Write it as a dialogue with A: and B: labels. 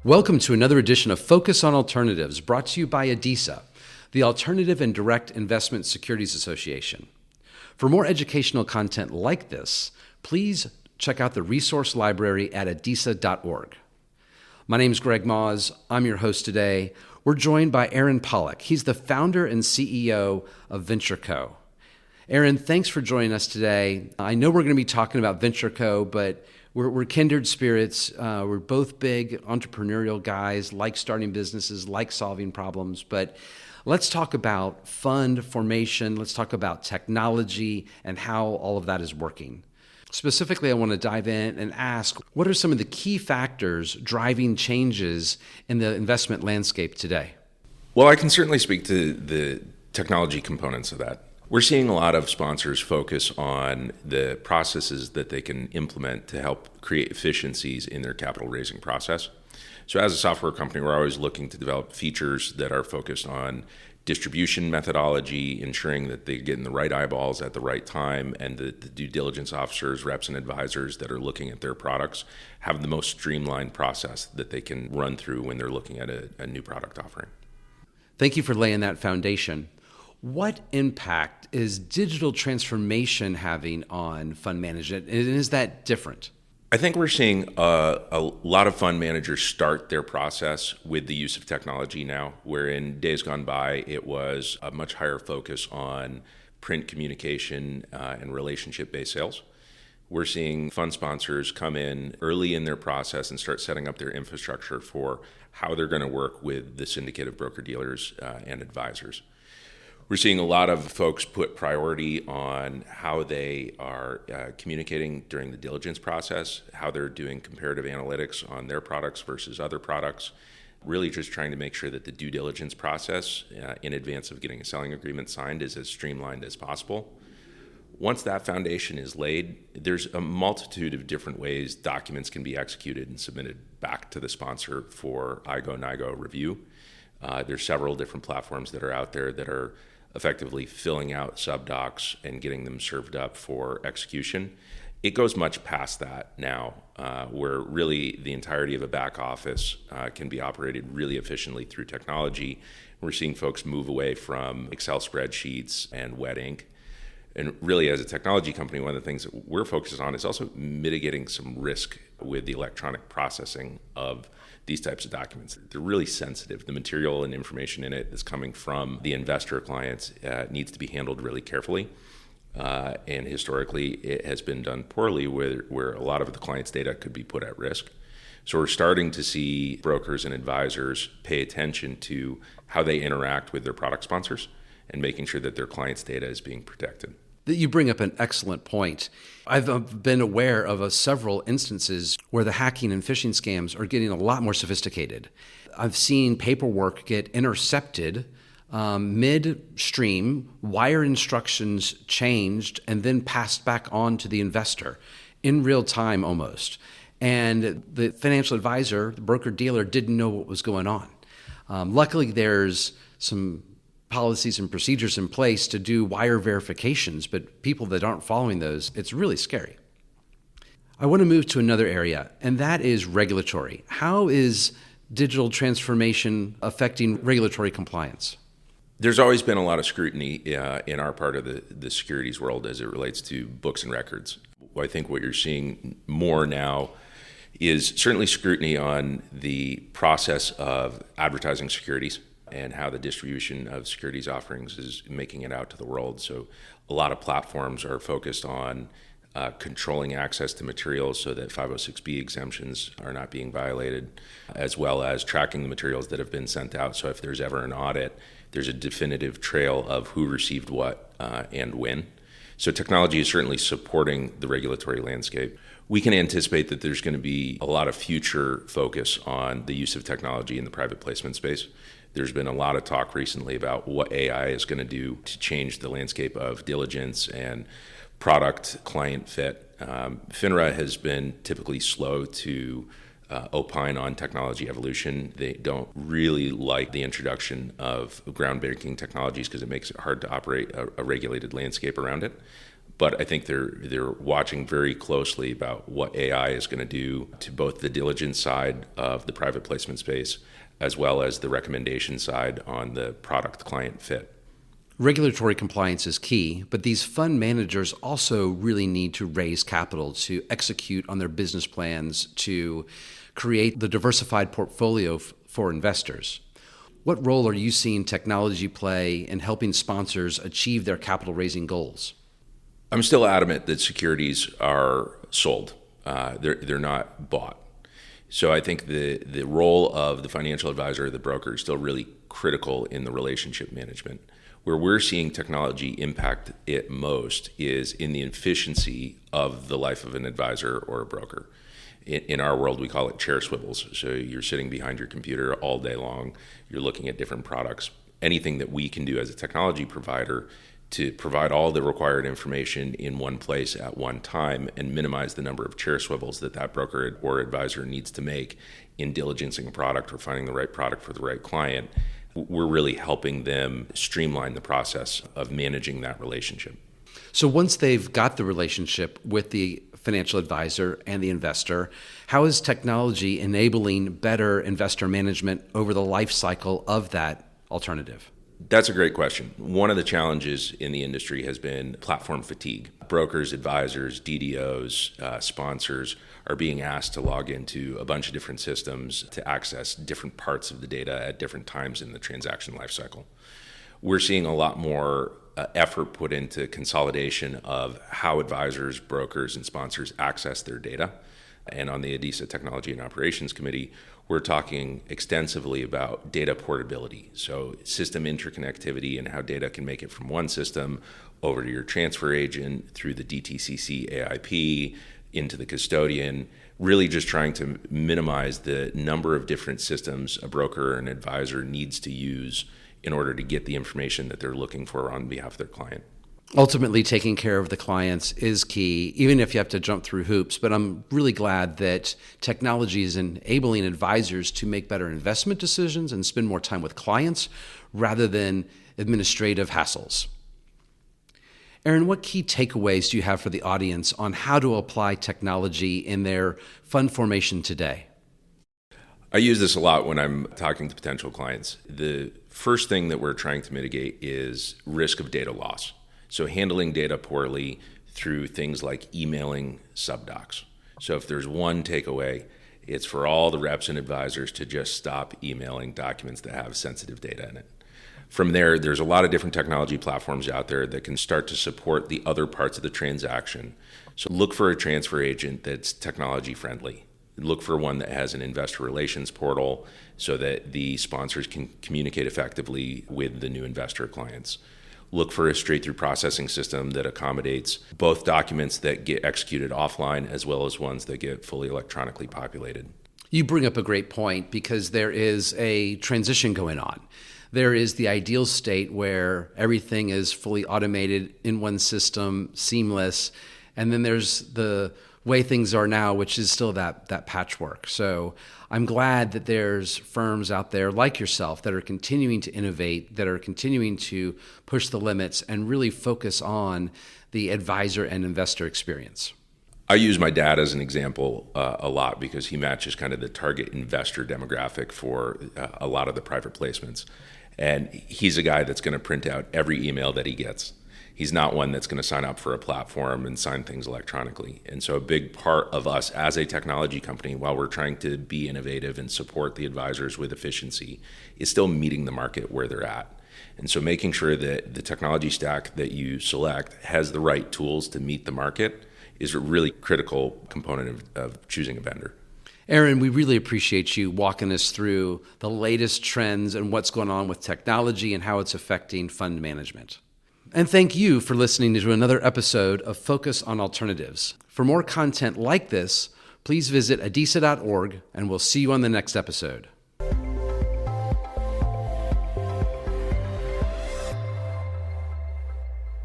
A: Welcome to another edition of Focus on Alternatives, brought to you by ADISA, the Alternative and Direct Investment Securities Association. For more educational content like this, please check out the resource library at adisa.org. My name is Greg Moz. I'm your host today. We're joined by Aaron Pollock. He's the founder and CEO of VentureCo. Aaron, thanks for joining us today. I know we're going to be talking about VentureCo, but we're kindred spirits. We're both big entrepreneurial guys, like starting businesses, like solving problems. But let's talk about fund formation. Let's talk about technology and how all of that is working. Specifically, I want to dive in and ask, what are some of the key factors driving changes in the investment landscape today?
B: Well, I can certainly speak to the technology components of that. We're seeing a lot of sponsors focus on the processes that they can implement to help create efficiencies in their capital raising process. So as a software company, we're always looking to develop features that are focused on distribution methodology, ensuring that they're getting the right eyeballs at the right time, and the due diligence officers, reps, and advisors that are looking at their products have the most streamlined process that they can run through when they're looking at a new product offering.
A: Thank you for laying that foundation. What impact is digital transformation having on fund management, and is that different?
B: I think we're seeing a lot of fund managers start their process with the use of technology now, where in days gone by, it was a much higher focus on print communication and relationship-based sales. We're seeing fund sponsors come in early in their process and start setting up their infrastructure for how they're going to work with the syndicate of broker-dealers and advisors. We're seeing a lot of folks put priority on how they are communicating during the diligence process, how they're doing comparative analytics on their products versus other products, really just trying to make sure that the due diligence process in advance of getting a selling agreement signed is as streamlined as possible. Once that foundation is laid, there's a multitude of different ways documents can be executed and submitted back to the sponsor for IGO, NIGO review. There's several different platforms that are out there that are effectively filling out subdocs and getting them served up for execution. It goes much past that now, where really the entirety of a back office can be operated really efficiently through technology. We're seeing folks move away from Excel spreadsheets and wet ink. And really, as a technology company, one of the things that we're focused on is also mitigating some risk with the electronic processing of these types of documents. They're really sensitive. The material and information in it that's coming from the investor clients needs to be handled really carefully. And historically, it has been done poorly where a lot of the client's data could be put at risk. So we're starting to see brokers and advisors pay attention to how they interact with their product sponsors and making sure that their clients' data is being protected.
A: You bring up an excellent point. I've been aware of several instances where the hacking and phishing scams are getting a lot more sophisticated. I've seen paperwork get intercepted midstream, wire instructions changed, and then passed back on to the investor in real time almost. And the financial advisor, the broker-dealer, didn't know what was going on. Luckily, there's some policies and procedures in place to do wire verifications, but people that aren't following those, it's really scary. I want to move to another area, and that is regulatory. How is digital transformation affecting regulatory compliance?
B: There's always been a lot of scrutiny in our part of the securities world as it relates to books and records. I think what you're seeing more now is certainly scrutiny on the process of advertising securities and how the distribution of securities offerings is making it out to the world. So a lot of platforms are focused on controlling access to materials so that 506B exemptions are not being violated, as well as tracking the materials that have been sent out. So if there's ever an audit, there's a definitive trail of who received what and when. So technology is certainly supporting the regulatory landscape. We can anticipate that there's going to be a lot of future focus on the use of technology in the private placement space. There's been a lot of talk recently about what AI is going to do to change the landscape of diligence and product client fit. FINRA has been typically slow to opine on technology evolution. They don't really like the introduction of groundbreaking technologies because it makes it hard to operate a regulated landscape around it. But I think they're watching very closely about what AI is going to do to both the diligence side of the private placement space, as well as the recommendation side on the product client fit.
A: Regulatory compliance is key, but these fund managers also really need to raise capital to execute on their business plans to create the diversified portfolio for investors. What role are you seeing technology play in helping sponsors achieve their capital raising goals?
B: I'm still adamant that securities are sold. They're not bought. So I think the role of the financial advisor or the broker is still really critical in the relationship management. Where we're seeing technology impact it most is in the efficiency of the life of an advisor or a broker. In our world, we call it chair swivels. So you're sitting behind your computer all day long. You're looking at different products. Anything that we can do as a technology provider to provide all the required information in one place at one time and minimize the number of chair swivels that broker or advisor needs to make in diligencing a product or finding the right product for the right client, we're really helping them streamline the process of managing that relationship.
A: So once they've got the relationship with the financial advisor and the investor, how is technology enabling better investor management over the life cycle of that alternative?
B: That's a great question. One of the challenges in the industry has been platform fatigue. Brokers, advisors, DDOs, sponsors are being asked to log into a bunch of different systems to access different parts of the data at different times in the transaction lifecycle. We're seeing a lot more effort put into consolidation of how advisors, brokers, and sponsors access their data. And on the ADISA Technology and Operations Committee, we're talking extensively about data portability. So system interconnectivity and how data can make it from one system over to your transfer agent through the DTCC AIP into the custodian, really just trying to minimize the number of different systems a broker or an advisor needs to use in order to get the information that they're looking for on behalf of their client.
A: Ultimately, taking care of the clients is key, even if you have to jump through hoops. But I'm really glad that technology is enabling advisors to make better investment decisions and spend more time with clients rather than administrative hassles. Aaron, what key takeaways do you have for the audience on how to apply technology in their fund formation today?
B: I use this a lot when I'm talking to potential clients. The first thing that we're trying to mitigate is risk of data loss. So handling data poorly through things like emailing subdocs. So if there's one takeaway, it's for all the reps and advisors to just stop emailing documents that have sensitive data in it. From there, there's a lot of different technology platforms out there that can start to support the other parts of the transaction. So look for a transfer agent that's technology friendly. Look for one that has an investor relations portal so that the sponsors can communicate effectively with the new investor clients. Look for a straight-through processing system that accommodates both documents that get executed offline as well as ones that get fully electronically populated.
A: You bring up a great point because there is a transition going on. There is the ideal state where everything is fully automated in one system, seamless, and then there's the way things are now, which is still that patchwork. So I'm glad that there's firms out there like yourself that are continuing to innovate, that are continuing to push the limits and really focus on the advisor and investor experience.
B: I use my dad as an example a lot because he matches kind of the target investor demographic for a lot of the private placements. And he's a guy that's going to print out every email that he gets. He's not one that's going to sign up for a platform and sign things electronically. And so a big part of us as a technology company, while we're trying to be innovative and support the advisors with efficiency, is still meeting the market where they're at. And so making sure that the technology stack that you select has the right tools to meet the market is a really critical component of choosing a vendor.
A: Aaron, we really appreciate you walking us through the latest trends and what's going on with technology and how it's affecting fund management. And thank you for listening to another episode of Focus on Alternatives. For more content like this, please visit adisa.org, and we'll see you on the next episode.